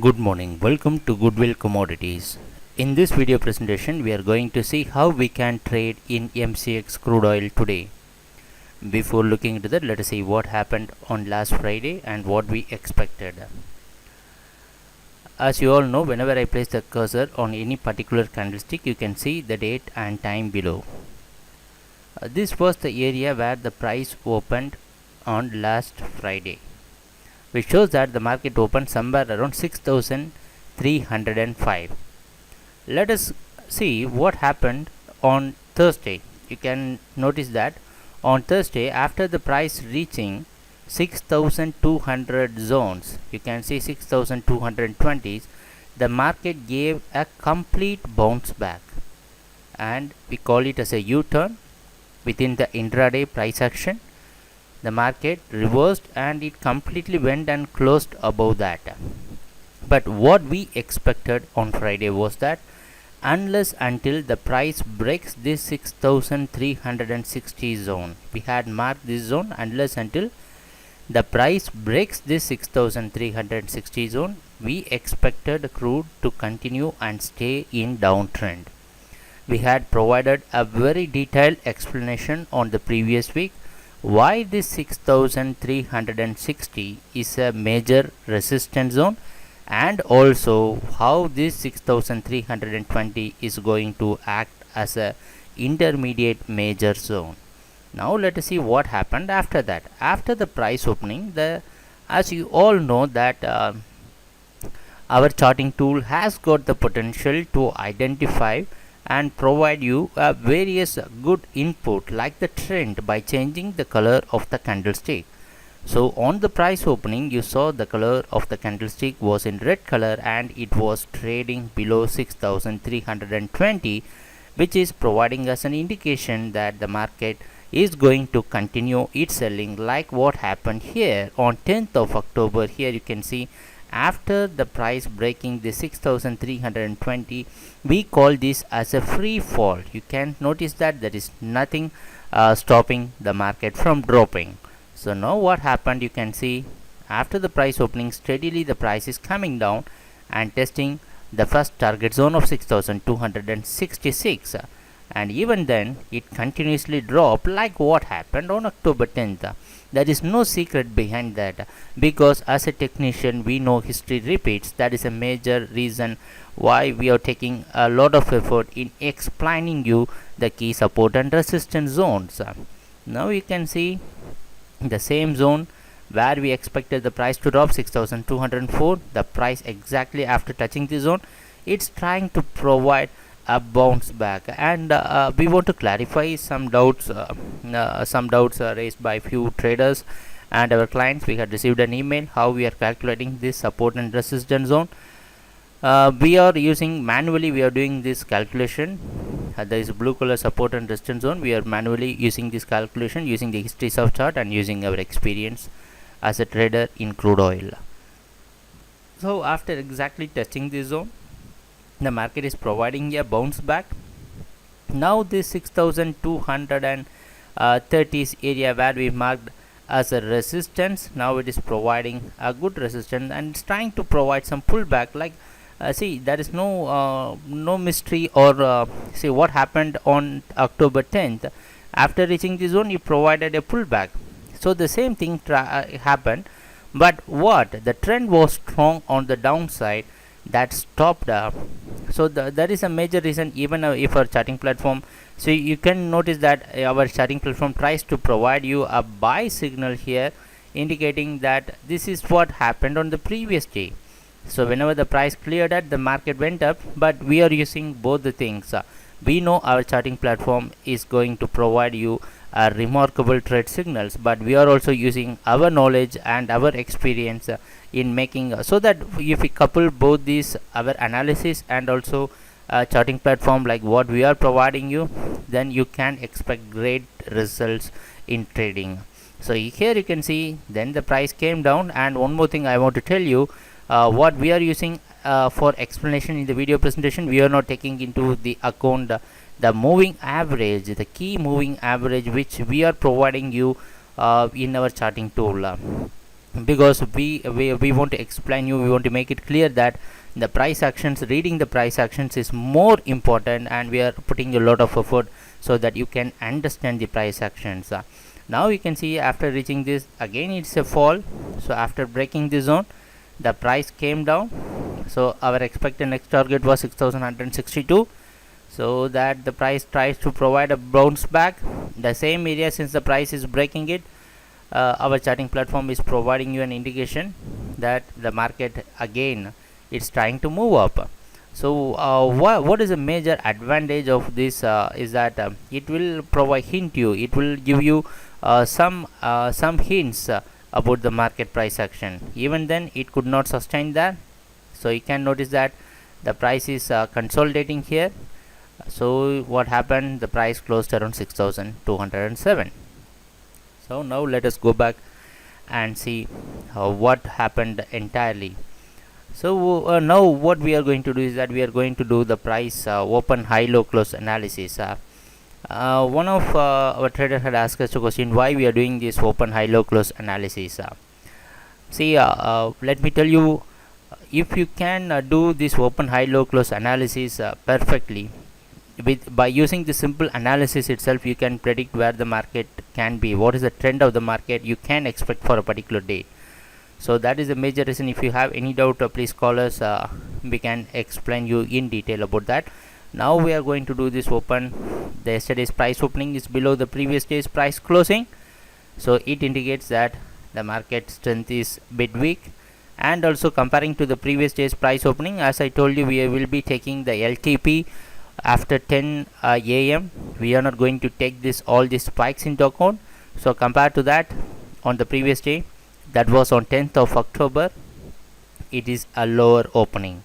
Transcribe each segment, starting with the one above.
Good morning. Welcome to Goodwill Commodities. In this video presentation, we are going to see how we can trade in MCX crude oil today. Before looking into that, let us see what happened on last Friday and what we expected. As you all know, whenever I place the cursor on any particular candlestick, you can see the date and time below. This was the area where the price opened on last Friday, which shows that the market opened somewhere around 6,305. Let us see what happened on Thursday. You can notice that on Thursday, after the price reaching 6,200 zones, you can see 6,220s, the market gave a complete bounce back, and we call it as a U-turn within the intraday price action. The market reversed and it completely went and closed above that. But what we expected on Friday was that unless until the price breaks this 6,360 zone, we had marked this zone, unless until the price breaks this 6,360 zone, we expected crude to continue and stay in downtrend. We had provided a very detailed explanation on the previous week why this 6,360 is a major resistance zone, and also how this 6,320 is going to act as a intermediate major zone. Now let us see what happened after that. After the price opening, as you all know that our charting tool has got the potential to identify and provide you various good input like the trend by changing the color of the candlestick. So on the price opening, you saw the color of the candlestick was in red color and it was trading below 6,320, which is providing us an indication that the market is going to continue its selling, like what happened here on 10th of October. Here you can see after the price breaking the 6,320, we call this as a free fall. You can notice that there is nothing stopping the market from dropping. So now what happened, you can see after the price opening, steadily the price is coming down and testing the first target zone of 6,266, and even then it continuously dropped like what happened on October 10th. There is no secret behind that, because as a technician we know history repeats. That is a major reason why we are taking a lot of effort in explaining you the key support and resistance zones. Now you can see the same zone where we expected the price to drop, 6,204. The price exactly after touching the zone, it's trying to provide a bounce back, and we want to clarify some doubts raised by few traders and our clients. We had received an email how we are calculating this support and resistance zone. We are using manually, we are doing this calculation. There is a blue color support and resistance zone. We are manually using this calculation using the history of chart and using our experience as a trader in crude oil. So after exactly testing this zone, the market is providing a bounce back. Now this 6,230s area where we marked as a resistance, now it is providing a good resistance and it's trying to provide some pullback. Like see, there is no mystery, or see what happened on October 10th. After reaching the zone, it provided a pullback. So the same thing happened, but what the trend was strong on the downside, that stopped. So there is a major reason, even if our charting platform, so you can notice that our charting platform tries to provide you a buy signal here, indicating that this is what happened on the previous day. So whenever the price cleared that, the market went up, but we are using both the things. We know our charting platform is going to provide you remarkable trade signals, but we are also using our knowledge and our experience in making so that if we couple both these, our analysis and also charting platform like what we are providing you, then you can expect great results in trading. So here you can see then the price came down. And one more thing I want to tell you, what we are using for explanation in the video presentation, we are not taking into the account the moving average, the key moving average which we are providing you in our charting tool. because we want to explain you, we want to make it clear that the price actions, reading the price actions is more important, and we are putting a lot of effort so that you can understand the price actions. Now you can see after reaching this, again it's a fall. So after breaking the zone, the price came down. So our expected next target was 6162, so that the price tries to provide a bounce back. The same area, since the price is breaking it, our charting platform is providing you an indication that the market again it's trying to move up. So what is a major advantage of this is that it will provide hint you, it will give you some hints about the market price action. Even then it could not sustain that. So you can notice that the price is consolidating here. So what happened, the price closed around 6207. So now let us go back and see what happened entirely. So now what we are going to do is that we are going to do the price open, high, low, close analysis. One of our trader had asked us a question, why we are doing this open, high, low, close analysis. Let me tell you, if you can do this open, high, low, close analysis perfectly, by using the simple analysis itself, you can predict where the market can be, what is the trend of the market you can expect for a particular day. So that is the major reason. If you have any doubt, please call us, we can explain you in detail about that. Now we are going to do this open. The yesterday's price opening is below the previous day's price closing, so it indicates that the market strength is bit weak. And also comparing to the previous day's price opening, as I told you, we will be taking the LTP after 10 am. We are not going to take all these spikes into account. So compared to that, on the previous day, that was on 10th of October, it is a lower opening.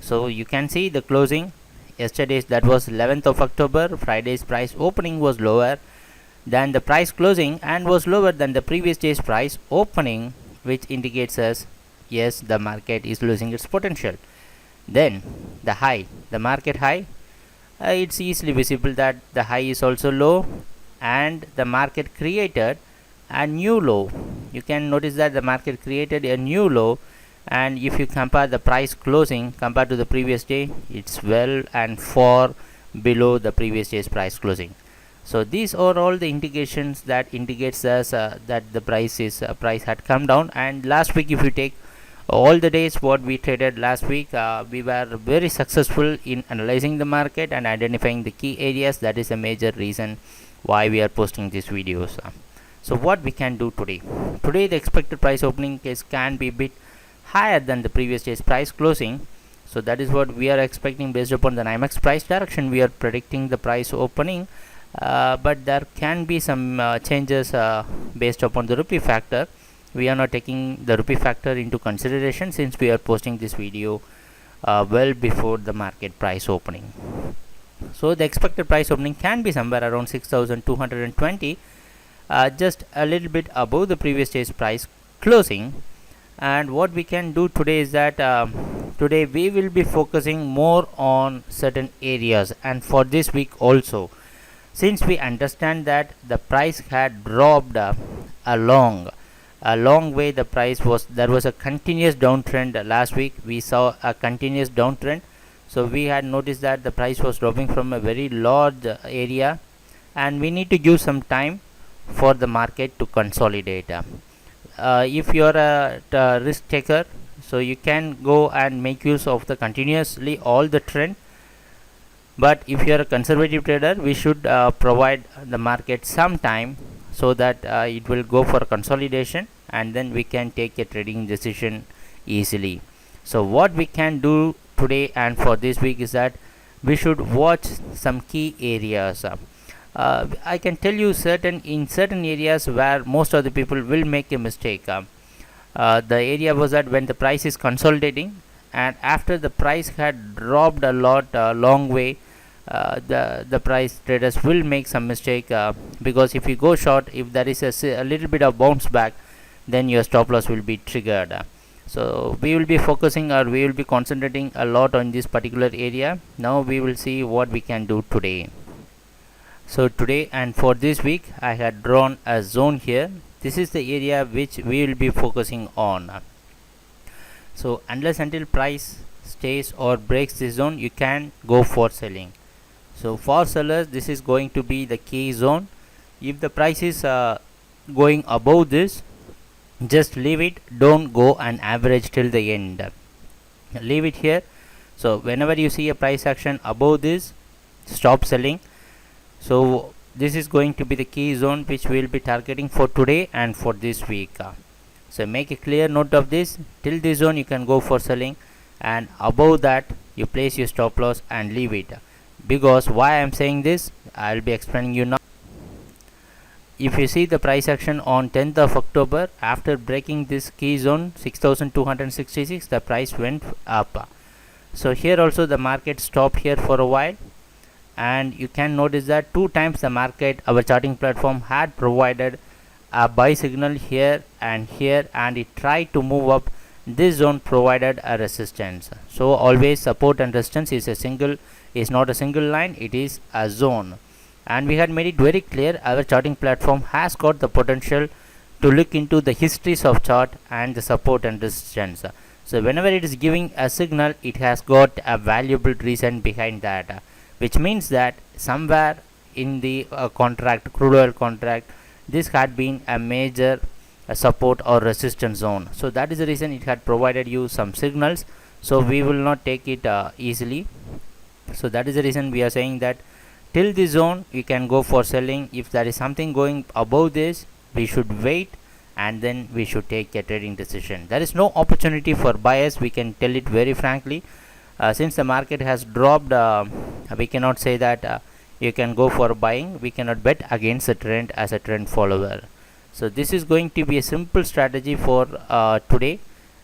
So you can see the closing yesterday's, that was 11th of October, Friday's price opening was lower than the price closing and was lower than the previous day's price opening, which indicates us, yes, the market is losing its potential. Then the high, the market high, it's easily visible that the high is also low, and the market created a new low. You can notice that the market created a new low, and if you compare the price closing compared to the previous day, it's well and far below the previous day's price closing. So these are all the indications that indicates us that the price had come down. And last week, if you take all the days what we traded last week, we were very successful in analyzing the market and identifying the key areas. That is a major reason why we are posting these videos. So what we can do today, the expected price opening can be a bit higher than the previous day's price closing. So that is what we are expecting based upon the NYMEX price direction. We are predicting the price opening, but there can be some changes based upon the rupee factor. We are not taking the rupee factor into consideration since we are posting this video well before the market price opening. So the expected price opening can be somewhere around 6220, just a little bit above the previous day's price closing. And what we can do today is that today we will be focusing more on certain areas. And for this week also, since we understand that the price had dropped a long way, the price was, there was a continuous downtrend. Last week we saw a continuous downtrend, so we had noticed that the price was dropping from a very large area, and we need to give some time for the market to consolidate. If you are a risk taker, so you can go and make use of the continuously all the trend. But if you are a conservative trader, we should provide the market some time so that it will go for consolidation, and then we can take a trading decision easily. So what we can do today and for this week is that we should watch some key areas. I can tell you in certain areas where most of the people will make a mistake. The area was that when the price is consolidating and after the price had dropped a long way, the price traders will make some mistake, because if you go short, if there is a little bit of bounce back, then your stop loss will be triggered. So we will be focusing, or we will be concentrating a lot on this particular area. Now we will see what we can do today. So today and for this week, I had drawn a zone here. this is the area which we will be focusing on. So unless until price stays or breaks this zone, you can go for selling. So for sellers, this is going to be the key zone. If the price is going above this, just leave it, don't go and average till the end, leave it here. So whenever you see a price action above this, stop selling. So this is going to be the key zone which we will be targeting for today and for this week. So make a clear note of this. Till this zone you can go for selling, and above that you place your stop loss and leave it. Because why I am saying this, I will be explaining you now. If you see the price action on 10th of October, after breaking this key zone 6266, the price went up. So here also the market stopped here for a while, and you can notice that two times the market, our charting platform, had provided a buy signal here, and it tried to move up. This zone provided a resistance. So always support and resistance is not a single line, it is a zone. And we had made it very clear, our charting platform has got the potential to look into the histories of chart and the support and resistance. So whenever it is giving a signal, it has got a valuable reason behind that, which means that somewhere in the crude oil contract, this had been a major support or resistance zone. So that is the reason it had provided you some signals. So we will not take it easily. So that is the reason we are saying that till this zone you can go for selling. If there is something going above this, we should wait, and then we should take a trading decision. There is no opportunity for buyers, we can tell it very frankly. Since the market has dropped, we cannot say that you can go for buying. We cannot bet against the trend as a trend follower. So this is going to be a simple strategy for today,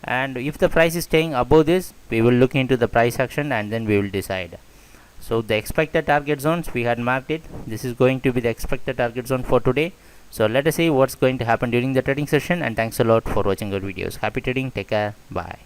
and if the price is staying above this, we will look into the price action and then we will decide. So the expected target zones, we had marked it. This is going to be the expected target zone for today. So let us see what's going to happen during the trading session, and thanks a lot for watching our videos. Happy trading, take care, bye.